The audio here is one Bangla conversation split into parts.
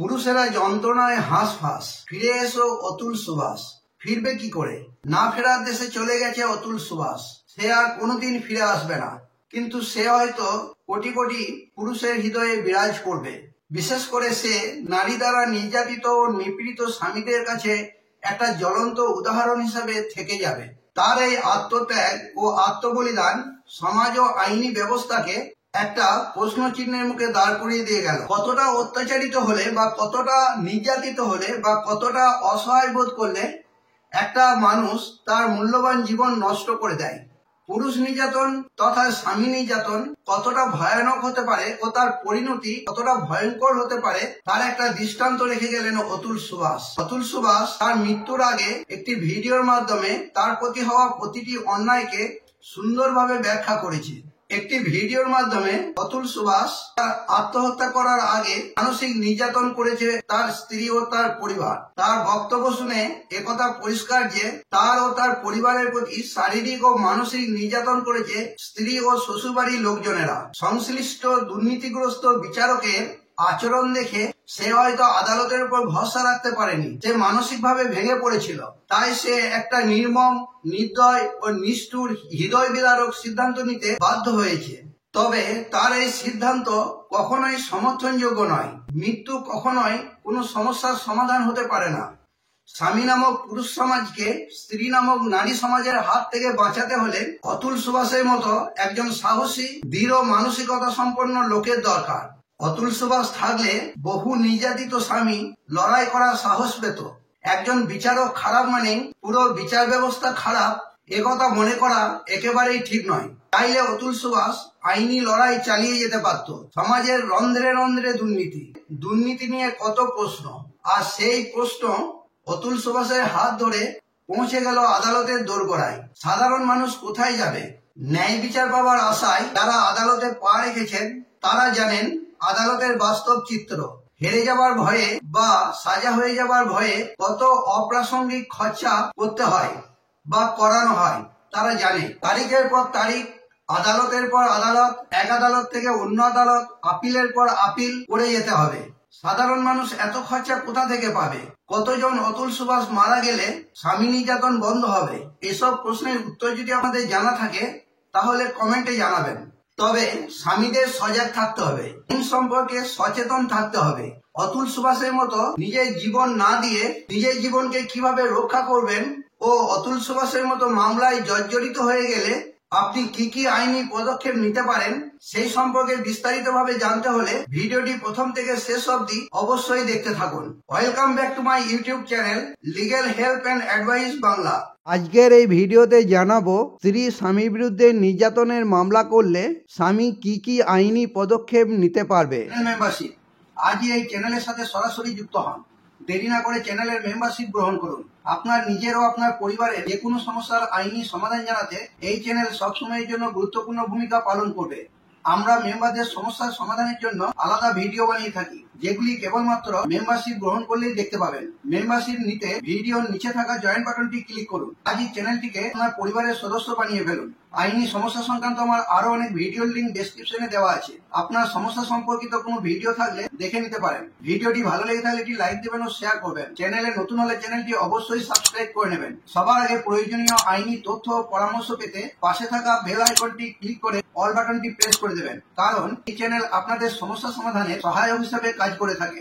পুরুষেরা যন্ত্রণায় হাঁসফাঁস। ফিরে এসো অতুল সুভাষ। ফিরবে কি করে? না ফেরার দেশে চলে গেছে অতুল সুভাষ। সে আর কোনোদিন ফিরে আসবে না, কিন্তু সে হয়তো কোটি কোটি পুরুষের হৃদয়ে বিরাজ করবে। বিশেষ করে সে নারী দ্বারা নির্যাতিত ও নিপীড়িত স্বামীদের কাছে একটা জ্বলন্ত উদাহরণ হিসাবে থেকে যাবে। তার এই আত্মত্যাগ ও আত্মবলিদান সমাজ ও আইনি ব্যবস্থাকে একটা প্রশ্ন চিহ্নের মুখে দাঁড় করিয়ে দিয়ে গেল। কতটা অত্যাচারিত হলে বা কতটা নির্যাতিত হলে বা কতটা অসহায় বোধ করলে একটা মানুষ তার মূল্যবান জীবন নষ্ট করে দেয়। পুরুষ নির্যাতন তথা স্বামী নির্যাতন কতটা ভয়ানক হতে পারে ও তার পরিণতি কতটা ভয়ঙ্কর হতে পারে তার একটা দৃষ্টান্ত রেখে গেলেন অতুল সুভাষ। অতুল সুভাষ তার মৃত্যুর আগে একটি ভিডিওর মাধ্যমে তার প্রতি হওয়া প্রতিটি অন্যায়কে সুন্দরভাবে ব্যাখ্যা করেছে। একটি ভিডিওর মাধ্যমে অতুল সুভাষ তার আত্মহত্যা করার আগে মানসিক নির্যাতন করেছে তার স্ত্রী ও তার পরিবার। তার বক্তব্য শুনে একথা পরিষ্কার যে তার ও তার পরিবারের প্রতি শারীরিক ও মানসিক নির্যাতন করেছে স্ত্রী ও শ্বশুরবাড়ির লোকজনেরা। সংশ্লিষ্ট দুর্নীতিগ্রস্ত বিচারকের আচরণ দেখে সে হয়তো আদালতের উপর ভরসা রাখতে পারেনি, সে মানসিকভাবে ভেঙে পড়েছিল। তাই সে একটা নির্মম, নির্দয় ও নিষ্ঠুর, হৃদয় বিদারক সিদ্ধান্ত নিতে বাধ্য হয়েছে। তবে তার এই সিদ্ধান্ত কখনোই সমর্থনযোগ্য নয়। মৃত্যু কখনোই কোনো সমস্যার সমাধান হতে পারে না। স্বামী নামক পুরুষ সমাজকে স্ত্রী নামক নারী সমাজের হাত থেকে বাঁচাতে হলে অতুল সুভাষের মতো একজন সাহসী, দৃঢ় মানসিকতা সম্পন্ন লোকের দরকার। অতুল সুভাষ থাকলে বহু নির্যাতিত স্বামী লড়াই করার সাহস পেত। একজন বিচারক খারাপ মানে পুরো বিচার ব্যবস্থা খারাপ, একথা মনে করা একেবারেই ঠিক নয়। চাইলে অতুল সুভাষ আইনি লড়াই চালিয়ে যেতে পারত। সমাজের রন্ধ্রে রন্ধ্রে দুর্নীতি, দুর্নীতি নিয়ে কত প্রশ্ন, আর সেই প্রশ্ন অতুল সুভাষের হাত ধরে পৌঁছে গেল আদালতের দোরগোড়ায়। সাধারণ মানুষ কোথায় যাবে? ন্যায় বিচার পাওয়ার আশায় যারা আদালতে পা রেখেছেন তারা জানেন আদালতের বাস্তব চিত্র। হেরে যাবার ভয়ে বা সাজা হয়ে যাবার ভয়ে কত অপ্রাসঙ্গিক খরচা করতে হয় বা করানো হয় তারা জানে। তারিখের পর তারিখ, আদালতের পর আদালত, এক আদালত থেকে অন্য আদালত, আপিলের পর আপিল করে যেতে হবে। সাধারণ মানুষ এত খরচা কোথা থেকে পাবে? কতজন অতুল সুভাষ মারা গেলে স্বামী নির্যাতন বন্ধ হবে? এসব প্রশ্নের উত্তর যদি আমাদের জানা থাকে তাহলে কমেন্টে জানাবেন। তবে স্বামীদের সজাগ থাকতে হবে, আইন সম্পর্কে সচেতন থাকতে হবে। অতুল সুভাষের মতো নিজের জীবন না দিয়ে নিজের জীবনকে কিভাবে রক্ষা করবেন ও অতুল সুভাষের মতো মামলায় জর্জরিত হয়ে গেলে আপনি কি কি আইনি পদক্ষেপ নিতে পারেন সেই সম্পর্কে বিস্তারিতভাবে জানতে হলে ভিডিওটি প্রথম থেকে শেষ অবধি অবশ্যই দেখতে থাকুন। Welcome back to my YouTube channel legal help and advice Bangla. আজকের এই ভিডিওতে জানাবো স্ত্রী স্বামীর বিরুদ্ধে নির্যাতনের মামলা করলে স্বামী কি কি আইনি পদক্ষেপ নিতে পারবে। মেম্বারশিপ, আজই এই চ্যানেলের সাথে সরাসরি যুক্ত হন। দেরি না করে চ্যানেলের মেম্বারশিপ গ্রহণ করুন। আপনার নিজের ও আপনার পরিবারের যে কোনো সমস্যার আইনি সমাধান জানাতে এই চ্যানেল সবসময়ের জন্য গুরুত্বপূর্ণ ভূমিকা পালন করবে। আমরা মেম্বারদের সমস্যার সমাধানের জন্য আলাদা ভিডিও বানিয়ে থাকি, যেগুলি কেবলমাত্র মেম্বারশিপ গ্রহণ করলেই দেখতে পাবেন। মেম্বারশিপ নিতে ভিডিওর নিচে থাকা জয়েন বাটনটি ক্লিক করুন। আজই চ্যানেলটিকে আপনার পরিবারের সদস্য বানিয়ে ফেলুন। আইনি সমস্যা সংক্রান্ত আমার আরো অনেক ভিডিওর লিঙ্ক ডেসক্রিপশনে দেওয়া আছে। আপনার সমস্যা সম্পর্কিত কোনো ভিডিও থাকলে দেখে নিতে পারেন। ভিডিওটি ভালো লেগে থাকলে একটি লাইক দেবেন ও শেয়ার করবেন। চ্যানেলে নতুন হলে চ্যানেলটি অবশ্যই সাবস্ক্রাইব করে নেবেন। সবার আগে প্রয়োজনীয় আইনি তথ্য ও পরামর্শ পেতে পাশে থাকা বেল আইকনটি ক্লিক করে অল বাটনটি প্রেস করে দেবেন, কারণ এই চ্যানেল আপনাদের সমস্যা সমাধানে সহায়ক হিসেবে কাজ করে থাকে।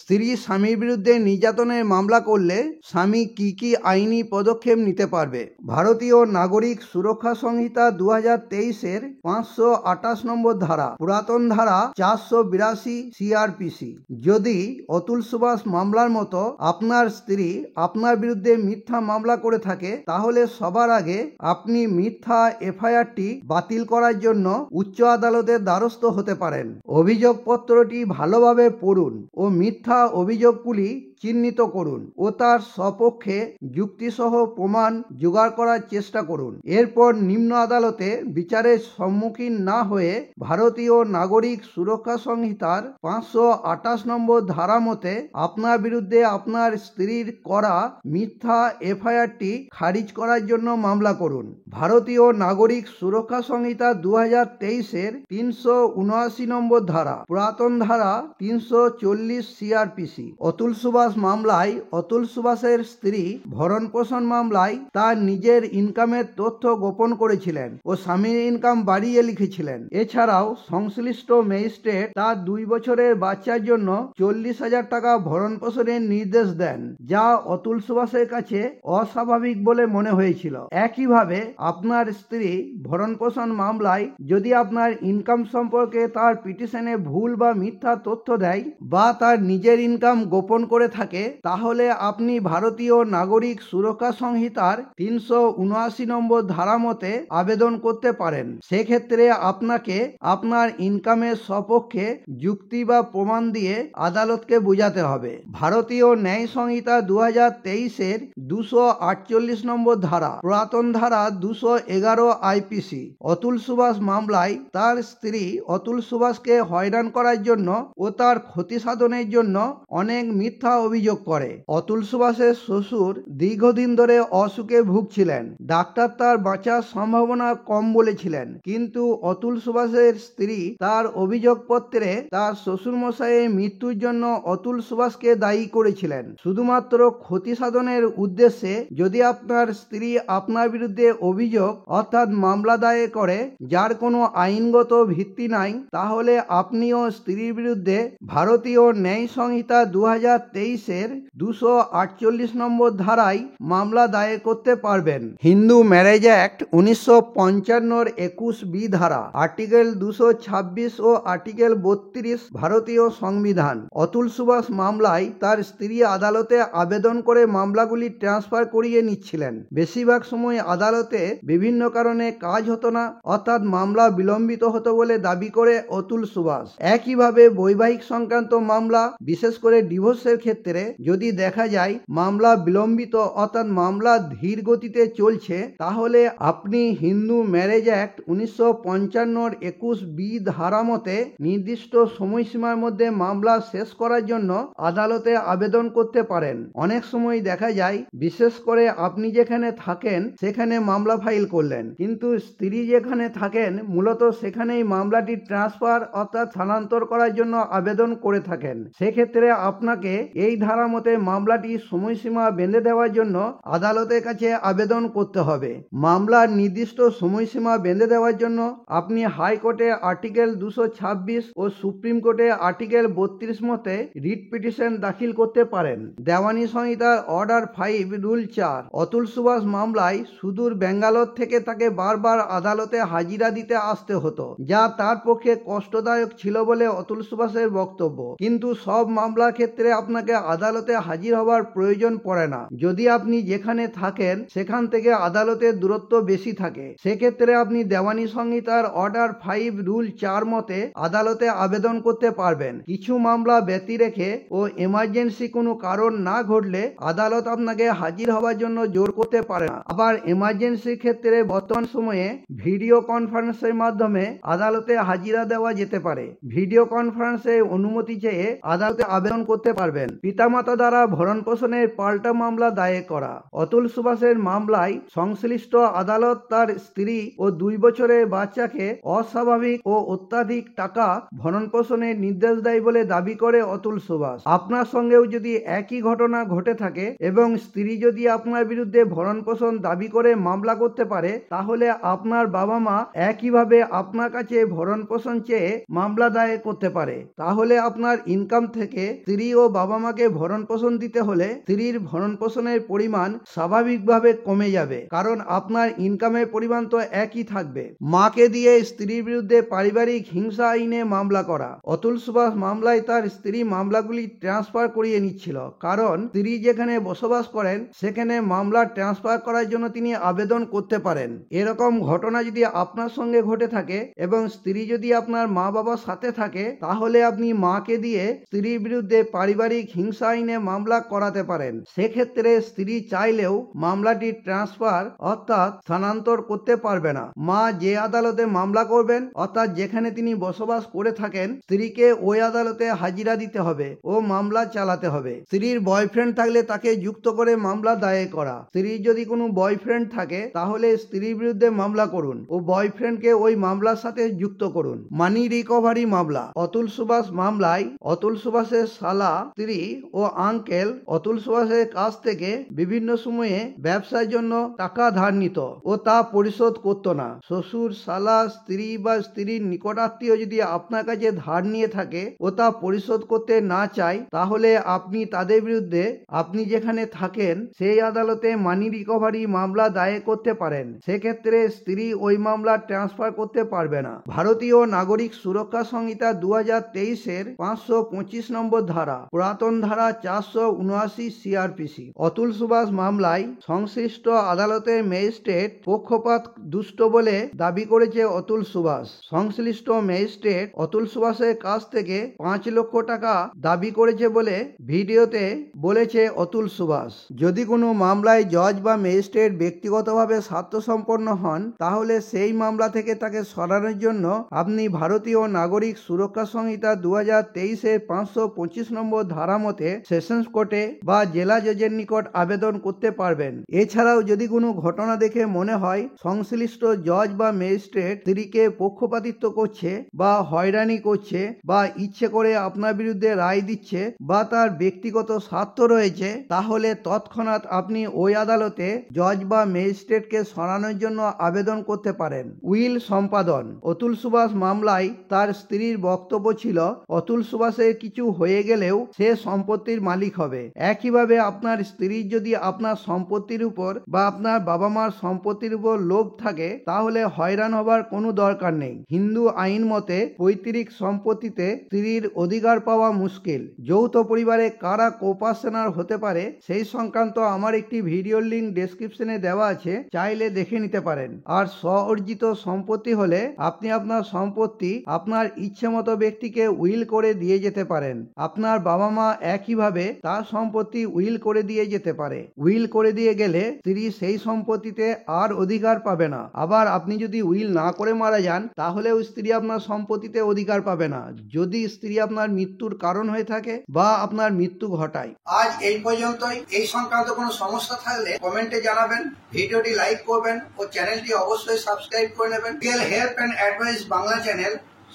স্ত্রী স্বামীর বিরুদ্ধে নির্যাতনের মামলা করলে স্বামী কি কি আইনি পদক্ষেপ নিতে পারবে। ভারতীয় নাগরিক সুরক্ষা সংহিতা 2023-এর 528 নম্বর ধারা, পুরাতন ধারা 482 CRPC। যদি অতুল সুভাষ মামলার মতো আপনার স্ত্রী আপনার বিরুদ্ধে মিথ্যা মামলা করে থাকে তাহলে সবার আগে আপনি মিথ্যা এফআইআরটি বাতিল করার জন্য উচ্চ আদালতের দ্বারস্থ হতে পারেন। অভিযোগপত্রটি ভালোভাবে পড়ুন ও মিথ্যা অভিযোগগুলি চিহ্নিত করুন ও তার সপক্ষে যুক্তিসহ প্রমাণ জোগাড় করার চেষ্টা করুন। এরপর নিম্ন আদালতে বিচারের সম্মুখীন না হয়ে ভারতীয় নাগরিক সুরক্ষা সংহিতার 528 নম্বর ধারা মতে আপনার বিরুদ্ধে আপনার স্ত্রীর করা মিথ্যা এফআইআরটি খারিজ করার জন্য মামলা করুন। ভারতীয় নাগরিক সুরক্ষা সংহিতা 2023-এর 379 নম্বর ধারা, পুরাতন ধারা 340 সিআরপিসি। অতুল সুভাষ মামলায় অতুল সুভাষের স্ত্রী ভরণ পোষণ মামলায় তার নিজের ইনকামের তথ্য গোপন করেছিলেন ও স্বামীর ইনকাম বাড়িয়ে লিখেছিলেন। এছাড়াও সংশ্লিষ্ট ম্যাজিস্ট্রেট তার 2 বছরের বাচ্চার জন্য 40,000 টাকা ভরণ পোষণের নির্দেশ দেন, যা অতুল সুভাষের কাছে অস্বাভাবিক বলে মনে হয়েছিল। একইভাবে আপনার স্ত্রী ভরণ পোষণ মামলায় যদি আপনার ইনকাম সম্পর্কে তার পিটিশনে ভুল বা মিথ্যা তথ্য দেয় বা তার নিজের ইনকাম গোপন করে থাকে, তাহলে আপনি ভারতীয় নাগরিক সুরক্ষা সংহিতার 379 নম্বর ধারা মতে আবেদন করতে পারেন। সেক্ষেত্রে আপনাকে আপনার ইনকামের সপক্ষে যুক্তি বা প্রমাণ দিয়ে আদালতকে বোঝাতে হবে। ভারতীয় ন্যায় সংহিতা 2023-এর 248 নম্বর ধারা, পুরাতন ধারা 211 আইপিসি। অতুল সুভাষ মামলায় তার স্ত্রী অতুল সুভাষকে হয়রান করার জন্য ও তার ক্ষতি সাধনের জন্য অনেক মিথ্যা অভিযোগ করে। অতুল সুভাষের শ্বশুর দীর্ঘদিন ধরে অসুখে ভুগছিলেন। ডাক্তার তার বাঁচার সম্ভাবনা কম বলেছিলেন, কিন্তু অতুল সুভাষের স্ত্রী তার অভিযোগপত্রে তার শ্বশুরমশাইয়ের মৃত্যুর জন্য অতুল সুভাষকে দায়ী করেছিলেন। শুধুমাত্র ক্ষতি সাধনের উদ্দেশ্যে যদি আপনার স্ত্রী আপনার বিরুদ্ধে অভিযোগ অর্থাৎ মামলা দায়ের করে যার কোনো আইনগত ভিত্তি নাই, তাহলে আপনিও স্ত্রীর বিরুদ্ধে ভারতীয় ন্যায় সংহিতা 2023-এর 248 নম্বর ধারায় মামলা দায়ের করতে পারবেন। হিন্দু ম্যারেজ অ্যাক্ট 1955-এর 21B ধারা, আর্টিকেল 226 ও আর্টিকেল 32 ভারতীয় সংবিধান। অতুল সুভাষ মামলায় তার স্ত্রী আদালতে আবেদন করে মামলাগুলি ট্রান্সফার করিয়ে নিচ্ছিলেন। বেশিরভাগ সময় আদালতে বিভিন্ন কারণে কাজ হতো না, অর্থাৎ মামলা বিলম্বিত হতো বলে দাবি করে অতুল সুভাষ। একইভাবে বৈবাহিক সংক্রান্ত মামলা, বিশেষ করে ডিভোর্সের ক্ষেত্রে যদি দেখা যায় মামলা বিলম্বিত অর্থাৎ মামলা ধীর গতিতে চলছে, তাহলে আপনি হিন্দু ম্যারেজ অ্যাক্ট 1955-এর 21B ধারা মতে নির্দিষ্ট সময়সীমার মধ্যে মামলা শেষ করার জন্য আদালতে আবেদন করতে পারেন। অনেক সময় দেখা যায়, বিশেষ করে আপনি যেখানে থাকেন সেখানে মামলা ফাইল করলেন, কিন্তু স্ত্রী যেখানে থাকেন মূলত সেখানেই মামলাটি ট্রান্সফার অর্থাৎ স্থানান্তর করার জন্য আবেদন করে থাকেন। সেক্ষেত্রে আপনাকে এই ধারা মতে মামলাটি সময়সীমা বেঁধে দেওয়ার জন্য আদালতের কাছে আবেদন করতে হবে। মামলার নির্দিষ্ট সময়সীমা বেঁধে দেওয়ার জন্য আপনি হাইকোর্টে আর্টিকেল 226 ও সুপ্রিম কোর্টে আর্টিকেল 32 মতে রিট পিটিশন দাখিল করতে পারেন। দেওয়ানি সংহিতার অর্ডার 5 রুল 4, অতুল সুভাষ মামলায় সুদূর ব্যাঙ্গালোর থেকে তাকে বারবার আদালতে হাজিরা দিতে আসতে হতো, যা তার পক্ষে কষ্টদায়ক ছিল বলে অতুল সুভাষের বক্তব্য। কিন্তু সব মামলার ক্ষেত্রে আপনাকে আদালতে হাজির হওয়ার প্রয়োজন পড়ে না। যদি আপনি যেখানে থাকেন সেখান থেকে আদালতের দূরত্ব বেশি থাকে, সেক্ষেত্রে আপনি দেওয়ানি সংহিতার অর্ডার 5 রুল 4 মতে আদালতে আবেদন করতে পারবেন। কিছু মামলা ব্যতি রেখে ও এমার্জেন্সি কোনো কারণ না ঘটলে আদালত আপনাকে হাজির হওয়ার জন্য জোর করতে পারে না। আবার এমার্জেন্সির ক্ষেত্রে বর্তমান সময়ে ভিডিও কনফারেন্সের মাধ্যমে আদালতে হাজিরা দেওয়া যেতে পারে। ভিডিও কনফারেন্সে অনুমতি চেয়ে আদালতে আবেদন করতে পারবেন। পিতামাতা দ্বারা ভরণ পোষণের পাল্টা মামলা দায়ের করা। অতুল সুভাষের মামলায় সংশ্লিষ্ট আদালত তার স্ত্রী ও 2 বছরের বাচ্চাকে অস্বাভাবিক ও অত্যাধিক টাকা ভরণ পোষণের নির্দেশ দেয় বলে দাবি করে অতুল সুভাষ। আপনার সঙ্গেও যদি একই ঘটনা ঘটে থাকে এবং স্ত্রী যদি আপনার বিরুদ্ধে ভরণ পোষণ দাবি করে মামলা করতে পারে, তাহলে আপনার বাবা মা একইভাবে আপনার কাছে ভরণ পোষণ চেয়ে মামলা দায়ের করতে পারে। তাহলে আপনার ইনকাম থেকে স্ত্রী ও বাবা মাকে ভরণ পোষণ দিতে হলে স্ত্রীর ভরণ পোষণের পরিমাণ স্বাভাবিকভাবে কমে যাবে, কারণ আপনার ইনকামের পরিমাণ তো একই থাকবে। মাকে দিয়ে স্ত্রীর বিরুদ্ধে পারিবারিক হিংসা আইনে মামলা করা। অতুল সুভাষ মামলায় তার স্ত্রী মামলাগুলি ট্রান্সফার করিয়ে নিচ্ছিল, কারণ স্ত্রী যেখানে বসবাস করেন সেখানে মামলা ট্রান্সফার করার জন্য তিনি আবেদন করতে পারেন। এরকম ঘটনা যদি আপনার সঙ্গে ঘটে থাকে এবং স্ত্রী যদি আপনার মা বাবার সাথে থাকে, তাহলে আপনি মাকে দিয়ে স্ত্রীর বিরুদ্ধে পারিবারিক হিংসা হিংসা আইনে মামলা করাতে পারেন। সেক্ষেত্রে স্ত্রী চাইলেও মামলাটি ট্রান্সফার অর্থাৎ স্থানান্তর করতে পারবে না। মা যে আদালতে মামলা করবেন অর্থাৎ যেখানে তিনি বসবাস করে থাকেন, স্ত্রীকে ওই আদালতে হাজিরা দিতে হবে ও মামলা চালাতে হবে। স্ত্রীর বয়ফ্রেন্ড থাকলে তাকে যুক্ত করে মামলা দায়ের করা। স্ত্রীর যদি কোনো বয়ফ্রেন্ড থাকে তাহলে স্ত্রীর বিরুদ্ধে মামলা করুন ও বয়ফ্রেন্ডকে ওই মামলার সাথে যুক্ত করুন। মানি রিকভারি মামলা। অতুল সুভাষ মামলায় অতুল সুভাষের শালা, স্ত্রী ও আঙ্কেল অতুল সুভাষের কাছ থেকে বিভিন্ন সময়ে ব্যবসার জন্য টাকা ধার নিত ও তা পরিশোধ করত না। শ্বশুর, শালা, স্ত্রী বা স্ত্রীর নিকটাত্মীয় যদি আপনার কাছে ধার নিয়ে থাকে ও তা পরিশোধ করতে না চায়, তাহলে আপনি তাদের বিরুদ্ধে আপনি যেখানে থাকেন সেই আদালতে মানি রিকভারি মামলা দায়ের করতে পারেন। সেক্ষেত্রে স্ত্রী ওই মামলা ট্রান্সফার করতে পারবে না। ভারতীয় নাগরিক সুরক্ষা সংহিতা 2023-এর 525 নম্বর ধারা, পুরাতন ধারা 479 CRPC। অতুল সুভাষ মামলায় সংশ্লিষ্ট আদালতের ম্যাজিস্ট্রেট পক্ষপাত দুষ্ট বলে দাবি করেছে অতুল সুভাষ। সংশ্লিষ্ট ম্যাজিস্ট্রেট অতুল সুভাষের কাছ থেকে 5 লক্ষ টাকা দাবি করেছে বলে ভিডিওতে বলেছে অতুল সুভাষ। যদি কোনো মামলায় জজ বা ম্যাজিস্ট্রেট ব্যক্তিগতভাবে স্বার্থসম্পন্ন হন, তাহলে সেই মামলা থেকে তাকে সরানোর জন্য আপনি ভারতীয় নাগরিক সুরক্ষা সংহিতা 2023-এর 525 নম্বর ধারা মতে সেশনস কোর্টে বা জেলা জজের নিকট আবেদন করতে পারবেন। এছাড়াও যদি কোনো ঘটনা দেখে মনে হয় সংশ্লিষ্ট জজ বা ম্যাজিস্ট্রেট স্ত্রীকে পক্ষপাতিত্ব করছে বা হয়রানি করছে বা ইচ্ছে করে আপনার বিরুদ্ধে রায় দিচ্ছে বা তার ব্যক্তিগত স্বার্থ রয়েছে, তাহলে তৎক্ষণাৎ আপনি ওই আদালতে জজ বা ম্যাজিস্ট্রেটকে সরানোর জন্য আবেদন করতে পারেন। উইল সম্পাদন। অতুল সুভাষ মামলায় তার স্ত্রীর বক্তব্য ছিল অতুল সুভাষের কিছু হয়ে গেলেও সে সম্পত্তির মালিক হবে। একইভাবে আপনার স্ত্রীর যদি আপনার সম্পত্তির উপর বা আপনার বাবা মার সম্পত্তির উপর লোভ থাকে, তাহলে হয়রান হবার কোনো দরকার নেই। হিন্দু আইন মতে পৈতৃক সম্পত্তিতে স্ত্রীর অধিকার পাওয়া মুশকিল। যৌথ পরিবারে কারা কোপার্সনার হতে পারে সেই সংক্রান্ত আমার একটি ভিডিওর লিঙ্ক ডেসক্রিপশনে দেওয়া আছে, চাইলে দেখে নিতে পারেন। আর স্ব-অর্জিত সম্পত্তি হলে আপনি আপনার সম্পত্তি আপনার ইচ্ছে মতো ব্যক্তিকে উইল করে দিয়ে যেতে পারেন। আপনার বাবা মা একইভাবে তার সম্পত্তি উইল করে দিয়ে যেতে পারে। উইল করে দিয়ে গেলে স্ত্রী সেই সম্পত্তিতে আর অধিকার পাবে না। আবার আপনি যদি উইল না করে মারা যান, তাহলেও স্ত্রী আপনার সম্পত্তিতে অধিকার পাবে না, যদি স্ত্রী আপনার মৃত্যুর কারণ হয়ে থাকে বা আপনার মৃত্যু ঘটায়। আজ এই পর্যন্তই। এই সংক্রান্ত কোনো সমস্যা থাকলে কমেন্টে জানাবেন, ভিডিওটি লাইক করবেন ও চ্যানেলটি অবশ্যই সাবস্ক্রাইব করে নেবেন। Real help and advice Bangla channel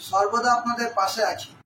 সর্বদা আপনাদের পাশে আছে।